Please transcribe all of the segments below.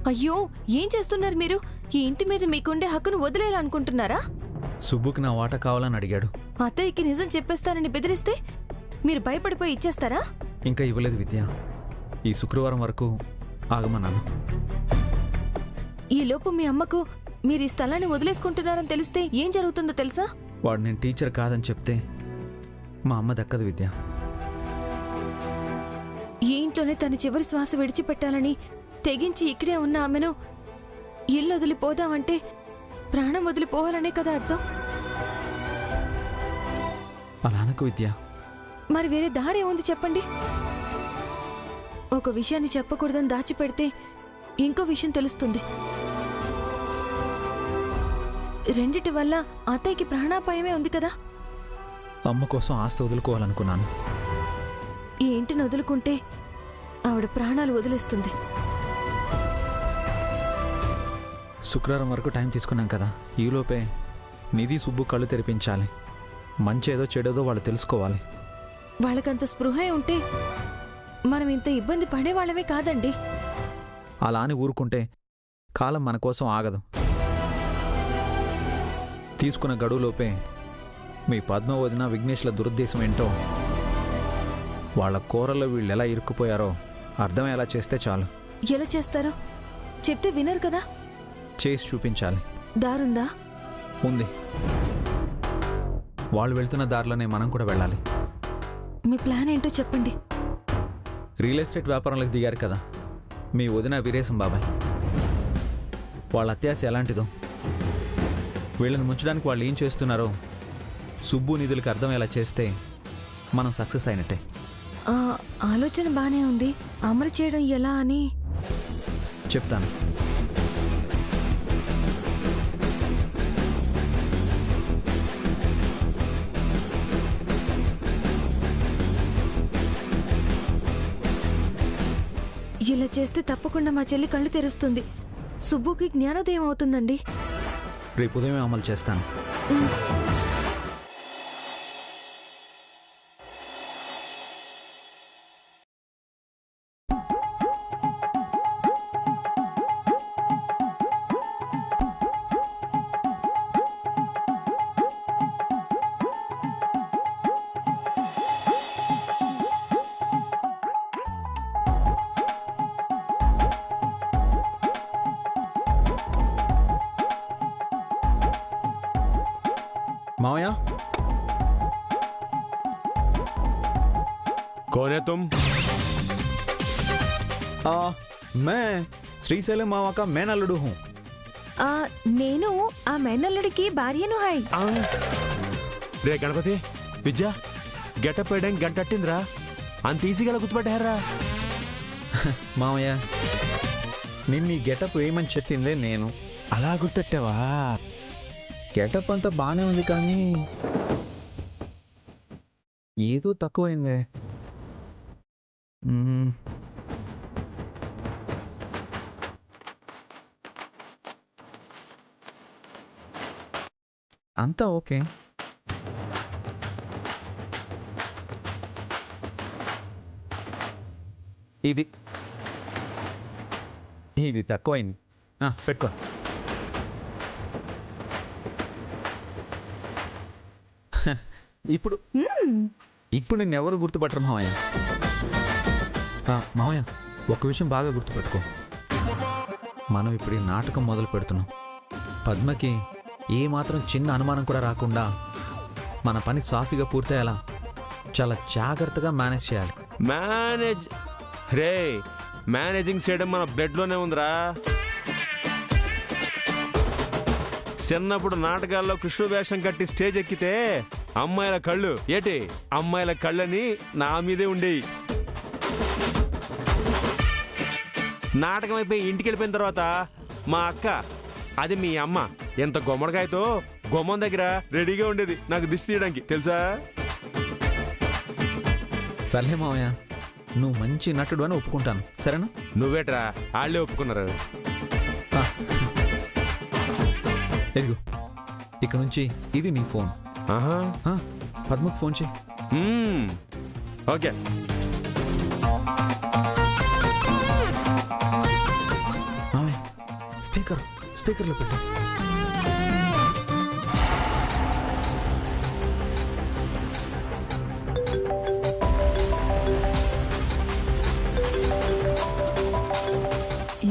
అయ్యో, ఏం చేస్తున్నారు మీరు? ఈ ఇంటి మీద మీకుండే హక్కును వదిలేయాలనుకుంటున్నారా? సుబ్బుకి నా వాటా కావాలని అడిగాడు. అత్తయ్యకి నిజం చెప్పేస్తానని బెదిరిస్తే మీరు భయపడిపోయి ఇచ్చేస్తారా? ఇంకా ఇవ్వలేదు విద్య. ఈ శుక్రవారం వరకు ఆగమన్నాను. ఈ లోపు మీ అమ్మకు మీరు ఈ స్థలాన్ని వదిలేసుకుంటున్నారని తెలిస్తే ఏం జరుగుతుందో తెలుసా? వాడు నేను టీచర్ కాదని చెప్తే మా అమ్మ దక్కదు విద్య. ఈ ఇంట్లోనే తన చివరి శ్వాస విడిచిపెట్టాలని తెగించి ఇక్కడే ఉన్న ఆమెను ఇల్లు వదిలిపోదామంటే ప్రాణం వదిలిపోవాలనే కదా అర్థం. అలా అనకు విద్య. మరి వేరే దారి ఏముంది చెప్పండి? ఒక విషయాన్ని చెప్పకూడదని దాచిపెడితే ఇంకో విషయం తెలుస్తుంది. రెండిటి వల్ల అత్తయ్యకి ప్రాణాపాయమే ఉంది కదా. అమ్మ కోసం ఆస్తి వదులుకోవాలనుకున్నాను. ఈ ఇంటిని వదులుకుంటే ఆవిడ ప్రాణాలు వదిలేస్తుంది. శుక్రవారం వరకు టైం తీసుకున్నాం కదా. ఈలోపే నిధి సుబ్బు కళ్ళు తెరిపించాలి. మంచేదో చెడేదో వాళ్ళు తెలుసుకోవాలి. వాళ్ళకంత స్పృహే ఉంటే మనం ఇంత ఇబ్బంది పడేవాళ్ళమే కాదండి. అలా అని ఊరుకుంటే కాలం మన కోసం ఆగదు. తీసుకున్న గడువులోపే మీ పద్మ వదిన విఘ్నేష్ల దురుద్దేశం ఏంటో, వాళ్ళ కూరల్లో వీళ్ళు ఎలా ఇరుక్కుపోయారో అర్థమయ్యేలా చేస్తే చాలు. ఎలా చేస్తారో చెప్తే వినరు కదా. చేసి చూపించాలి. దారుందా? ఉంది. వాళ్ళు వెళ్తున్న దారిలోనే మనం కూడా వెళ్ళాలి. మీ ప్లాన్ ఏంటో చెప్పండి. రియల్ ఎస్టేట్ వ్యాపారంలోకి దిగారు కదా మీ వదిన వీరేశం బాబాయ్. వాళ్ళ అత్యాశ ఎలాంటిదో, వీళ్ళని ముంచడానికి వాళ్ళు ఏం చేస్తున్నారో సుబ్బు నిధులకు అర్థమయ్యేలా చేస్తే మనం సక్సెస్ అయినట్టే. ఆలోచన బానే ఉంది. అమలు చేయడం ఎలా అని చెప్తాను. ఇలా చేస్తే తప్పకుండా మా చెల్లి కళ్ళు తెరుస్తుంది. సుబ్బుకి జ్ఞానోదయం అవుతుందండి. రేపు ఉదయం అమలు చేస్తాను. मावया, कौन है तुम? मैं श्रीशैलम मावा का मैनल्लुडु हूँ. నేను ఆ మేనల్లుడికి భార్యను. హాయ్. రే గణపతి, విద్య గెటప్ వేయడానికి గంట అట్టిందిరా. అంత ఈజీగా గుర్తుపట్టారా? మావయ్య, నిన్ను ఈ గెటప్ వేయమని చెప్పిందే నేను. అలా గుర్తెట్టావా? గెటప్ అంతా బాగానే ఉంది కానీ ఏదో తక్కువైందే. అంతా ఓకే. ఇది ఇది తక్కువైంది. పెట్టుకో. ఇప్పుడు ఇప్పుడు నేను ఎవరు గుర్తుపట్టరు మావయ్య. మావయ్య, ఒక విషయం బాగా గుర్తుపెట్టుకో. మనం ఇప్పుడు ఈ నాటకం మొదలు పెడుతున్నాం. పద్మకి ఏమాత్రం చిన్న అనుమానం కూడా రాకుండా మన పని సాఫీగా పూర్తయ్యేలా చాలా జాగ్రత్తగా మేనేజ్ చేయాలి. మేనేజింగ్ చేయడం మన బ్లడ్లోనే ఉందిరా. చిన్నప్పుడు నాటకాల్లో కృష్ణ వేషం కట్టి స్టేజ్ ఎక్కితే అమ్మాయిల కళ్ళు అమ్మాయిల కళ్ళని నా మీదే ఉండేవి. నాటకం అయిపోయి ఇంటికి వెళ్ళిపోయిన తర్వాత మా అక్క, అది మీ అమ్మ, ఎంత గుమ్మడికాయతో గుమ్మం దగ్గర రెడీగా ఉండేది నాకు దిష్టి తీయడానికి, తెలుసా? సర్లే మావయ్య, నువ్వు మంచి నటుడు అని ఒప్పుకుంటాను, సరేనా? నువ్వేట్రా, వాళ్ళే ఒప్పుకున్నారు. ఎదుగు, ఇక నుంచి ఇది నీ ఫోన్. పద్మకు ఫోన్ చేయి. ఓకే. మావయ్య, స్పీకర్లో పెట్టు.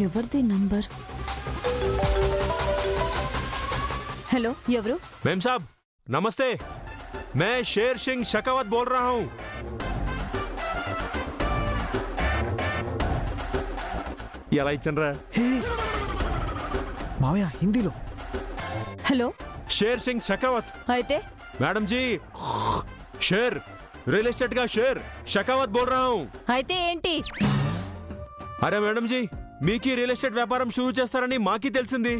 ఎవరిది నంబర్? हेलो ఎవరు? మేం సాబ్ నమస్తే, मैं शेर सिंह शेखावत बोल रहा हूँ. ఎలా ఇచ్చనరా? మావయ్య హిందీలో. Hello share Singh Shekhawat. అయితే मैडम जी शेर रियल एस्टेट का शेर शेखावत बोल रहा हूँ. అయితే ఏంటి? అరే మేడం జీ, మీకి రియల్ ఎస్టేట్ వ్యాపారం షురూ చేస్తారని మాకి తెలిసింది.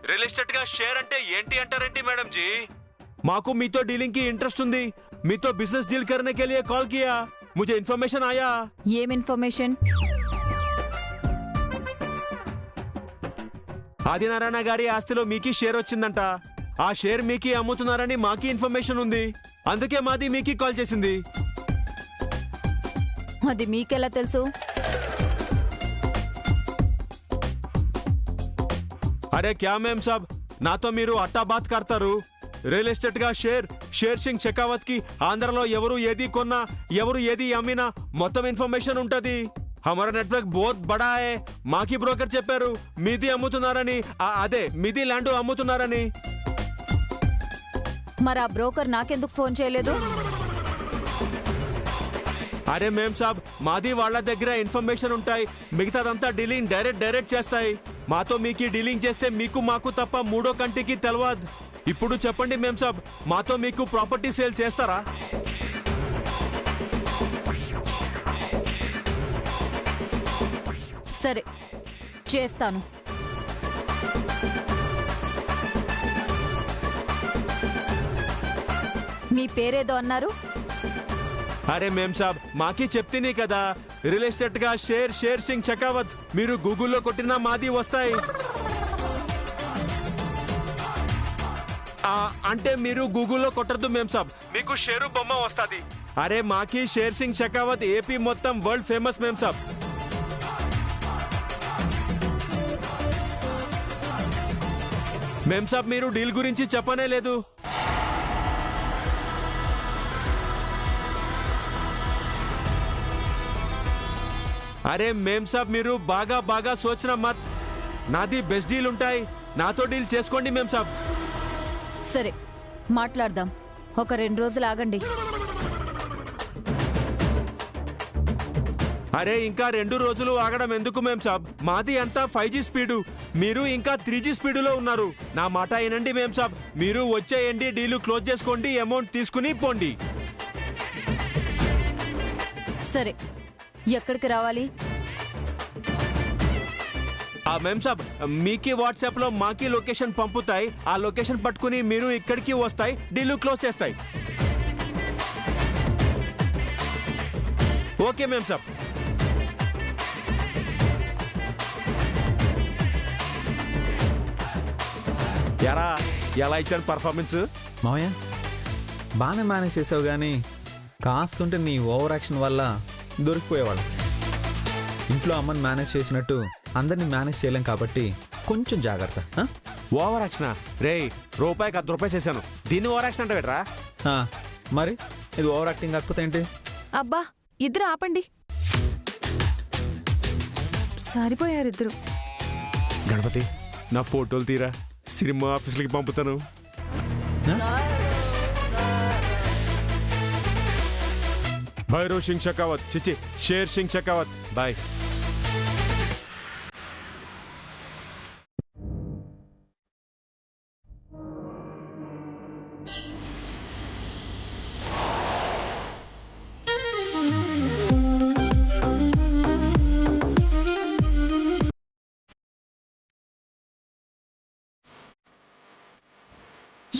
రియల్ ఎస్టేట్ గా షేర్ అంటే ఏంటి అంటారేంటి మేడం జీ? మాకు మీతో డీలింగ్ కి ఇంట్రెస్ట్ ఉంది. మీతో బిజినెస్ डील करने के लिए कॉल किया. मुझे इन्फॉर्मेशन आया. ఏం ఇన్ఫర్మేషన్? ఆదినారాయణ గారి ఆస్తిలో మీకి షేర్ వచ్చిందంట. ఆ షేర్ మీకి అమ్ముతున్నారని మాకి ఇన్ఫర్మేషన్ ఉంది. అందుకే మాది మీకి కాల్ చేసింది. అది మీకెలా తెలుసు? అరే క్యా మేం సాబ్, నాతో మీరు అట్టా బాత్ కర్తారు. రియల్ ఎస్టేట్ గా షేర్ సింగ్ షెకావత్ కి ఆంధ్రలో ఎవరు ఏది కొన్నా, ఎవరు ఏది అమ్మినా మొత్తం ఇన్ఫర్మేషన్ ఉంటది. హమారా నెట్వర్క్ బహుత్ బడా హై. మాకి బ్రోకర్ చెప్పారు మీది అమ్ముతున్నారని, అదే మీది ల్యాండ్ అమ్ముతున్నారని. మరి ఆ బ్రోకర్ నాకెందుకు ఫోన్ చేయలేదు? అరే మేం సాబ్, మాది వాళ్ళ దగ్గర ఇన్ఫర్మేషన్ ఉంటాయి. మిగతాదంతా డీలింగ్ డైరెక్ట్ చేస్తాయి. మాతో మీకి డీలింగ్ చేస్తే మీకు మాకు తప్ప మూడో కంటికి తెలవదు. ఇప్పుడు చెప్పండి మేం సాబ్, మాతో మీకు ప్రాపర్టీ సేల్ చేస్తారా? సరే చేస్తాను. మీ పేరేదో అన్నారు? అరే మేం సాబ్, మాకి చెప్తేనే కదా రియల్ ఎస్టేట్ గా షేర్ సింగ్ షెకావత్. మీరు గూగుల్లో కొట్టినా మాది వస్తాయి. అంటే మీరు గూగుల్లో కొట్టద్దు మేం సాబ్, మీకు షేరు బొమ్మ వస్తుంది. అరే మాకి షేర్ సింగ్ షెకావత్ ఏపీ మొత్తం వరల్డ్ ఫేమస్ మేం సాబ్. మేం సాబ్ మీరు డీల్ గురించి చెప్పనే లేదు. అరే మేం సాబ్ మీరు బాగా సోచనా మత్. నాది బెస్ట్ డీల్ ఉంటాయి, నాతో డీల్ చేసుకోండి మేం సాబ్. సరే మాట్లాడదాం. ఒక 2 రోజులు ఆగండి. అరే ఇంకా 2 రోజులు ఆగడం ఎందుకు మేం సాబ్? మాది అంతా 5G స్పీడు, మీరు ఇంకా 3G స్పీడులో ఉన్నారు. నా మాట వినండి మేం సాబ్, మీరు వచ్చేయండి, డీలు క్లోజ్ చేసుకోండి, అమౌంట్ తీసుకుని పోండి. సరే ఎక్కడికి రావాలి? మేం సాబ్ మీకి వాట్సాప్ లో మాకి లొకేషన్ పంపుతాయి. ఆ లొకేషన్ పట్టుకుని మీరు ఇక్కడికి వస్తాయి, డీలు క్లోజ్ చేస్తాయి. ఓకే మేం సాబ్. ఎలా ఇచ్చాను పర్ఫార్మెన్స్? మావయ్య బాగానే మేనేజ్ చేసావు, కానీ కాస్తుంటే నీ ఓవర్ యాక్షన్ వల్ల దొరికిపోయేవాడు. ఇంట్లో అమ్మని మేనేజ్ చేసినట్టు అందరినీ మేనేజ్ చేయలేం కాబట్టి కొంచెం జాగ్రత్త. ఓవర్ యాక్షన్ రే? రూపాయికి 10 రూపాయలు చేశాను, దీన్ని ఓవర్ యాక్షన్ అంటే బెటరా? మరి ఇది ఓవర్ యాక్టింగ్ కాకపోతే ఏంటి? అబ్బా ఇద్దరు ఆపండి, సరిపోయారు ఇద్దరు. గణపతి నా ఫోటోలు తీరా, సినిమా ఆఫీసులకి పంపుతాను. భైరవ్ సింగ్ షెకావత్, చిచి షేర్ సింగ్ షెకావత్, బాయ్.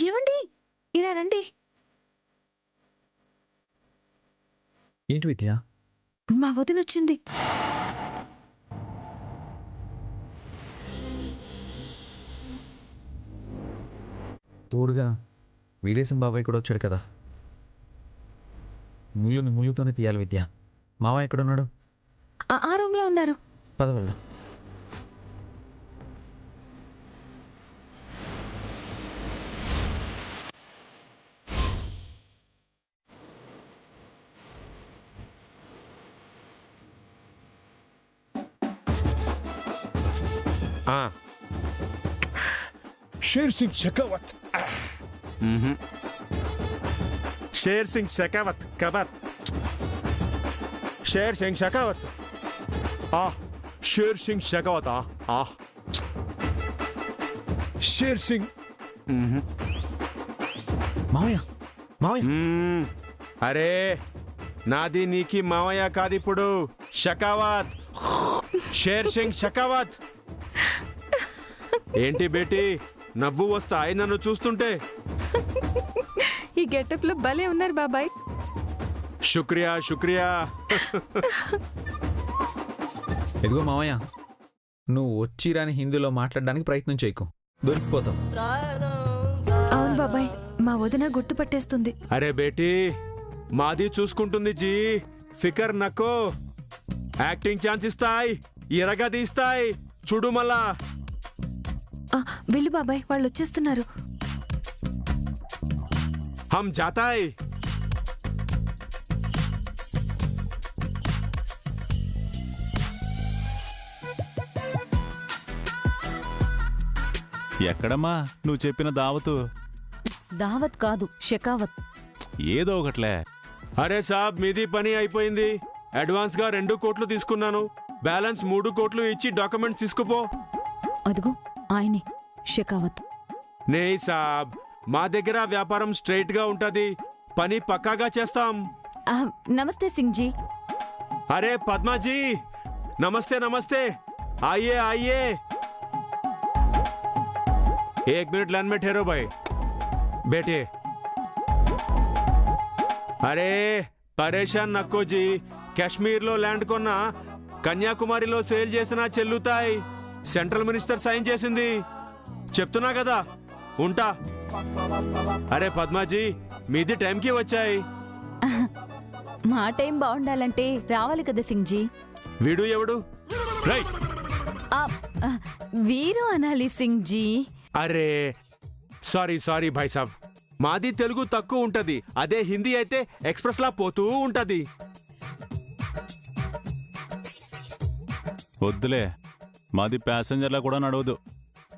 ఏమండి ఇలా రండి. ఏంటి విద్య? మా వదిన వచ్చింది. తోడుగా వీరేశం బాబాయ్ కూడా వచ్చాడు కదా, ముళ్ళుతోనే తీయాలి విద్య. మావయ్య ఎక్కడున్నాడు? ఆ రూమ్ లో ఉన్నారు. పద వెళ్దాం. షేర్ సింగ్ షెకావత్. షేర్ సింగ్ షెకావత్ కబత్. షేర్ సింగ్ షెకావత్. షేర్ సింగ్ షెకావత్. షేర్ సింగ్. మావయ్య మావయ్య అరే నాది నీకి మావయ్య కాదు ఇప్పుడు, షకావత్. షేర్ సింగ్ షకావత్. ఏంటి బేటీ నవ్వు వస్తాయి నన్ను చూస్తుంటే? ఈ గెటప్ లో భలే ఉన్నారు బాబాయ్. శుక్రియా శుక్రియా. ఎదుగో మావయ్య, నువ్వు వచ్చిరాని హిందీలో మాట్లాడడానికి ప్రయత్నం చేయకు, దొరికిపోతావు. అవును బాబాయ్, మా వదిన గుర్తుపట్టేస్తుంది. అరే బేటీ మాది చూసుకుంటుంది జీ, ఫికర్ నక్కో. యాక్టింగ్ ఛాన్స్ ఇస్తాయి, ఎరగా తీస్తాయి, చూడు మళ్ళా. వెళ్ళు బాబాయ్, వాళ్ళు వచ్చేస్తున్నారు. హమ్ జాతాయ్. ఎక్కడమ్మా నువ్వు చెప్పిన దావతు? దావత్ కాదు, షెకావత్. ఏదో ఒకట్లే. అరే సాబ్ మీది పని అయిపోయింది. అడ్వాన్స్ గా 2 కోట్లు తీసుకున్నాను, బ్యాలెన్స్ 3 కోట్లు ఇచ్చి డాక్యుమెంట్స్ తీసుకుపో. అదుగో ఆయనే షెకావత్. నే సాబ్, మా దగ్గర వ్యాపారం స్ట్రైట్ గా ఉంటది, పని పక్కాగా చేస్తాం. నమస్తే సింగ్ జీ. అరే పద్మాజీ నమస్తే నమస్తే, आइए आइए. 1 मिनट लाइन में ठहरो भाई, बैठे. అరే పరేషాన్ నక్కో జీ, కాశ్మీర్లో ల్యాండ్ కొన్నా, కన్యాకుమారిలో సేల్ చేసినా చెల్లుతాయి. సెంట్రల్ మినిస్టర్ సైన్ చేసింది, చెప్తున్నా కదా. ఉంటా. అరే పద్మాజీ మీది టైంకి వచ్చాయి. మా టైం బాగుండాలంటే రావాలి కదా సింగ్ జీ. వీడు ఎవడు? రై వీరు అనాలి సింగ్ జీ. అరే సారీ సారీ భాయ్ సాబ్, మాది తెలుగు తక్కువ ఉంటది, అదే హిందీ అయితే ఎక్స్ప్రెస్ లా పోతూ ఉంటది. వద్దులే, మాది ప్యాసింజర్లా కూడా నడవదు.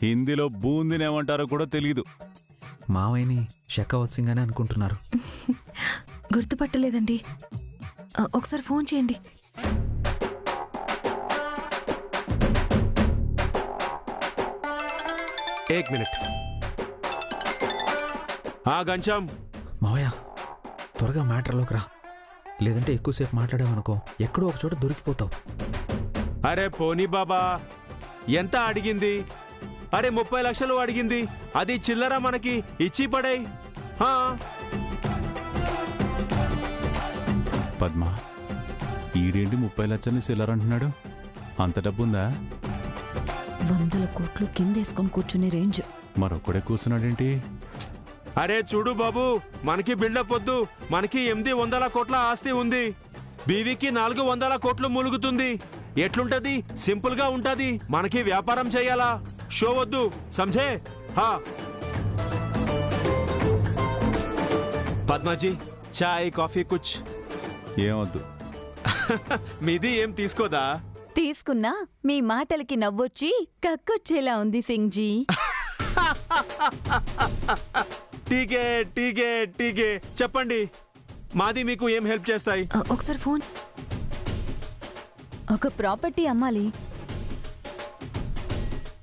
హిందీలో బూందిని ఏమంటారో కూడా తెలియదు. మావయ్యని షెకావత్ సింగ్ అని అనుకుంటున్నారు. గుర్తుపట్టలేదండి, ఒకసారి ఫోన్ చేయండి. एक मिनट. గంచం మావయ్య త్వరగా మ్యాటర్లోకి రా, లేదంటే ఎక్కువసేపు మాట్లాడావనుకో ఎక్కడో ఒక చోట దొరికిపోతావు. అరే పోనీ బాబా, ఎంత అడిగింది? అరే 30 లక్షలు అడిగింది, అది చిల్లర మనకి ఇచ్చి పడే. పద్మ, ఈడేంటి 30 లక్షల్ని సిల్లరంటున్నాడు? అంత డబ్బుందా? 100 కోట్లు కిందేసుకొని కూర్చునే రేంజ్. మరొక్కడే కూర్చున్నాడేంటి? అరే చూడు బాబు, మనకి బిల్డప్ వద్దు, మనకి 800 కోట్ల ఆస్తి ఉంది, బీవీకి 400 కోట్లు ములుగుతుంది. ఎట్లుంటది? సింపుల్ గా ఉంటది. మనకి వ్యాపారం చేయాలా, షో వద్దు, సంజే? పద్మాజీ చాయ్ కాఫీ కుచ్? ఏమొద్దు. మీది ఏం తీసుకోదా? తీసుకున్నా మీ మాటలకి నవ్వొచ్చి కక్కొచ్చేలా ఉంది సింగ్ జీ. టీకే టీకే టీకే, చెప్పండి మాది మీకు ఏం హెల్ప్ చేస్తాయి? ఒకసారి ఫోన్. ఒక ప్రాపర్టీ అమ్మాలి.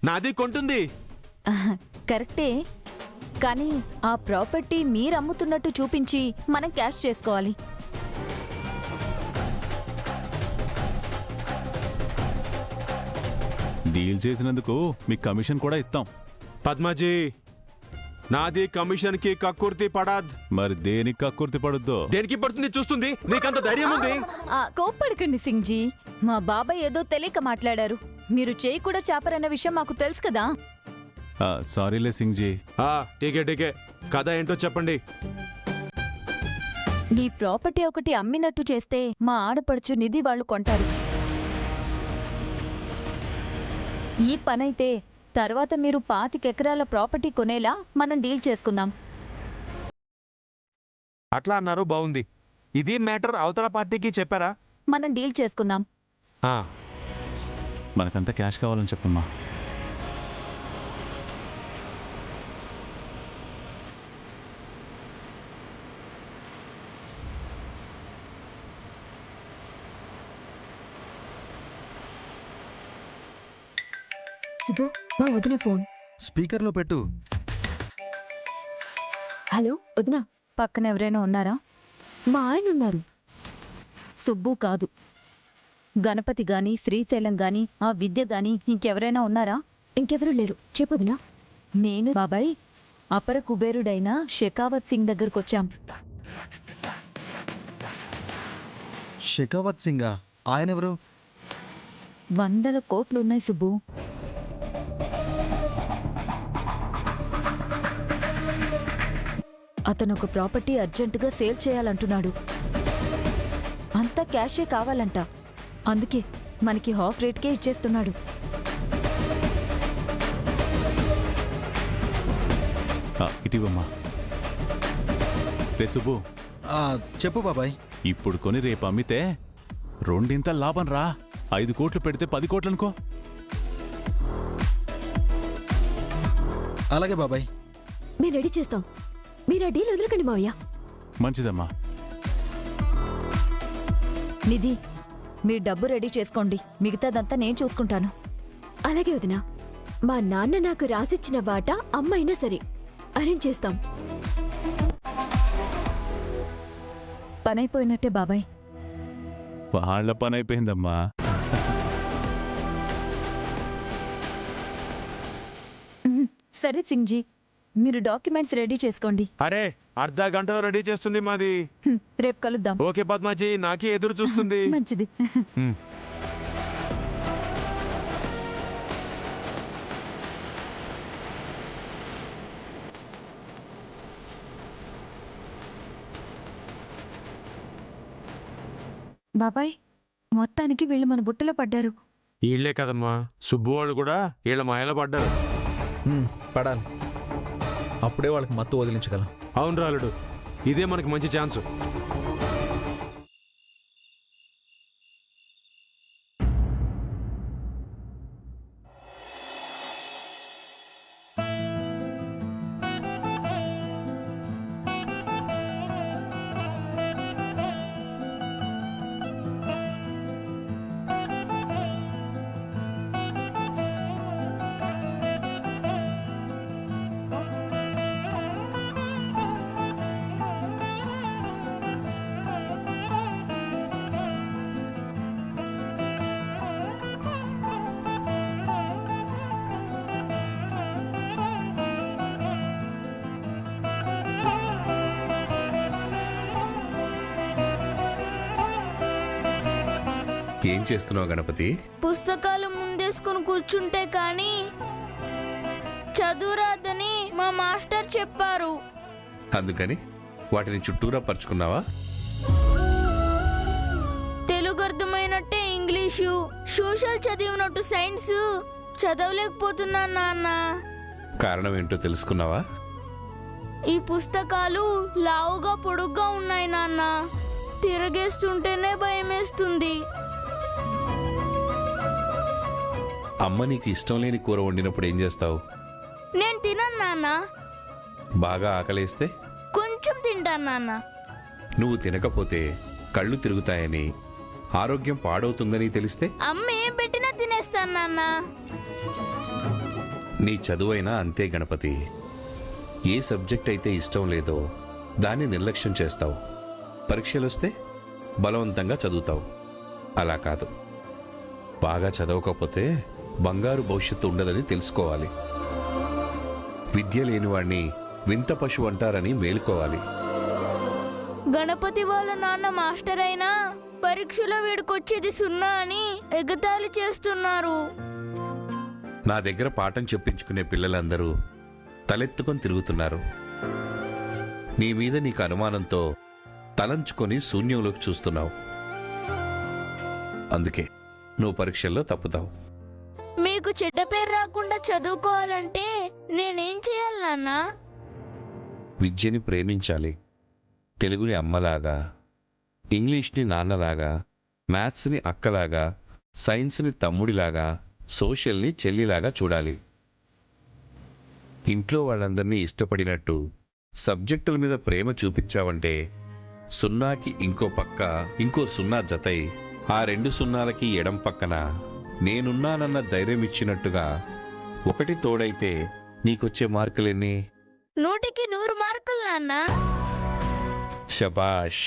నాది కొంటుంది. కరెక్టే, కానీ ఆ ప్రాపర్టీ మీరు అమ్ముతున్నట్టు చూపించి మనం క్యాష్ చేసుకోవాలి. డీల్ చేసినందుకు మీకు కమిషన్ కూడా ఇస్తాం. పద్మాజీ నాది కమిషన్ కి కక్కుర్తి పడాద్. మరి దేనికి కక్కుర్తి పడుద్దో? దేనికి పడుతుంది చూస్తుంది, నీకంత ధైర్యం ఉంది? కోప్పడకండి సింగ్ జీ, మా బాబాయ్ ఏదో తెలియక మాట్లాడారు. మీరు చేయి కూడా చాపరన్న విషయం మాకు తెలుసు కదా. సారీలే సింగ్ జీ. టీకే టీకే, కథ ఏంటో చెప్పండి. ఈ ప్రాపర్టీ ఒకటి అమ్మినట్టు చేస్తే మా ఆడపడుచు నిధి వాళ్ళు కొంటారు. ఈ పనైతే తర్వాత మీరు 25 ఎకరాల ప్రాపర్టీ కొనేలా మనం డీల్ చేసుకుందాం. అట్లా అన్నారు, బాగుంది. ఇది మ్యాటర్ అవతల పార్టీకి చెప్పారా? మనం డీల్ చేసుకుందాం. మనకంతా క్యాష్ కావాలని చెప్పమ్మా. సుబ్బు, మా వదిన ఫోన్. స్పీకర్లో పెట్టు. హలో వదిన, పక్కన ఎవరైనా ఉన్నారా? మా ఆయన ఉన్నారు. సుబ్బు కాదు, గణపతి గాని, శ్రీశైలం గాని, ఆ విద్య గాని ఇంకెవరైనా ఉన్నారా? ఇంకెవరూ లేరు. చెప్పు వదినా. నేను బాబాయ్ అపర కుబేరుడైన షెకావత్ సింగ్ దగ్గరకొచ్చాం. షెకావత్ సింగా? ఆయనెవరు? 100 కోట్లున్నాయి సుబ్బు. అతను ఒక ప్రాపర్టీ అర్జెంటుగా సేల్ చేయాలంటున్నాడు. అంతా క్యాషే కావాలంట. అందుకే మనకి హాఫ్ రేట్కే ఇచ్చేస్తున్నాడు. ఇటీవమ్మా. రే సుబ్బు, చెప్పు బాబాయ్. ఇప్పుడు కొని రేపు అమ్మితే రెండింత లాభం రా. 5 కోట్లు పెడితే 10 కోట్లు అనుకో. అలాగే బాబాయ్. మేము రెడీ చేస్తాం. మీరు ఆ డీల్ వదలకండి మావయ్య. మంచిదమ్మా. నిధి, మీరు డబ్బు రెడీ చేసుకోండి, మిగతాదంతా నేను చూసుకుంటాను. అలాగే వదినా. మా నాన్న నాకు రాసిచ్చిన వాటా అమ్మైనా సరే అరేంజ్ చేస్తాం. పనైపోయినట్టే బాబాయ్. వాళ్ళ పని అయిపోయిందమ్మా. సరే సింగ్జీ, మీరు డాక్యుమెంట్స్ రెడీ చేసుకోండి. అరే, అర్ధ గంటలో రెడీ చేస్తుంది మాది. రేపు కలుద్దాం. ఓకే పద్మాజీ, నాకే ఎదురు చూస్తుంది. మంచిది. బాబాయ్, మొత్తానికి వీళ్ళు మన బుట్టలో పడ్డారు. వీళ్లే కదమ్మా, సుబ్బు వాళ్ళు కూడా వీళ్ళ మాయలో పడ్డారు. పడాలి. అప్పుడే వాళ్ళకి మత్తు వదిలించగలం. అవును రాలుడు, ఇదే మనకి మంచి ఛాన్స్. ఏం చేస్తున్నావు గణపతి? పుస్తకాలు ముందేసుకుని కూర్చుంటే కానీ చదువురాదని మా మాస్టర్ చెప్పారు. అందుకని వాటిని చుట్టూరా పరుచుకున్నావా? తెలుగు అర్థమైనట్టే ఇంగ్లీషు, సోషల్ చదివినట్టు సైన్స్ చదవలేకపోతున్నా నాన్న. కారణం ఏంటో తెలుసుకున్నావా? ఈ పుస్తకాలు లావుగా పొడుగ్గా ఉన్నాయి నాన్న. తిరగేస్తుంటేనే భయమేస్తుంది. అమ్మ నీకు ఇష్టం లేని కూర వండినప్పుడు ఏం చేస్తావు? నేను తినను నాన్న. బాగా ఆకలేస్తే? కొంచెం తింటాను నాన్న. నువ్వు తినకపోతే కళ్ళు తిరుగుతాయని, ఆరోగ్యం పాడవుతుందని తెలిస్తే? అమ్మ ఏం పెట్టినా తినేస్తాను నాన్న. నీ చదువైనా అంతే గణపతి. ఏ సబ్జెక్ట్ అయితే ఇష్టం లేదో దాన్ని నిర్లక్ష్యం చేస్తావు. పరీక్షలొస్తే బలవంతంగా చదువుతావు. అలా కాదు. బాగా చదవకపోతే బంగారు భవిష్యత్తు ఉండదని తెలుసుకోవాలి. విద్య లేనివాణ్ణి వింత పశువు అంటారని మేలుకోవాలి. గణపతి వాళ్ళ నాన్న మాస్టర్ అయినా పరీక్షలో వీడికొచ్చేది 0 అని ఎగతాళి చేస్తున్నారు. నా దగ్గర పాఠం చెప్పించుకునే పిల్లలందరూ తలెత్తుకొని తిరుగుతున్నారు. నీ మీద నీకు అనుమానంతో తలంచుకొని శూన్యంలోకి చూస్తున్నావు. అందుకే నువ్వు పరీక్షల్లో తప్పుతావు. మీకు చెడ్డ పేరు రాకుండా చదువుకోవాలంటే నేనేం చేయాలి నాన్న? విద్యని ప్రేమించాలి. తెలుగుని అమ్మలాగా, ఇంగ్లీష్ని నాన్నలాగా, మ్యాథ్స్ని అక్కలాగా, సైన్స్ని తమ్ముడిలాగా, సోషల్ని చెల్లిలాగా చూడాలి. ఇంట్లో వాళ్ళందరినీ ఇష్టపడినట్టు సబ్జెక్టుల మీద ప్రేమ చూపించావంటే 0కి ఇంకో పక్క ఇంకో 0 జతై ఆ 2 సున్నాలకి ఎడం పక్కన నేనున్నానన్న ధైర్యం ఇచ్చినట్టుగా ఒకటి తోడైతే నీకొచ్చే మార్కులెన్ని? 100కి 100 మార్కులు నాన్న. శబాష్.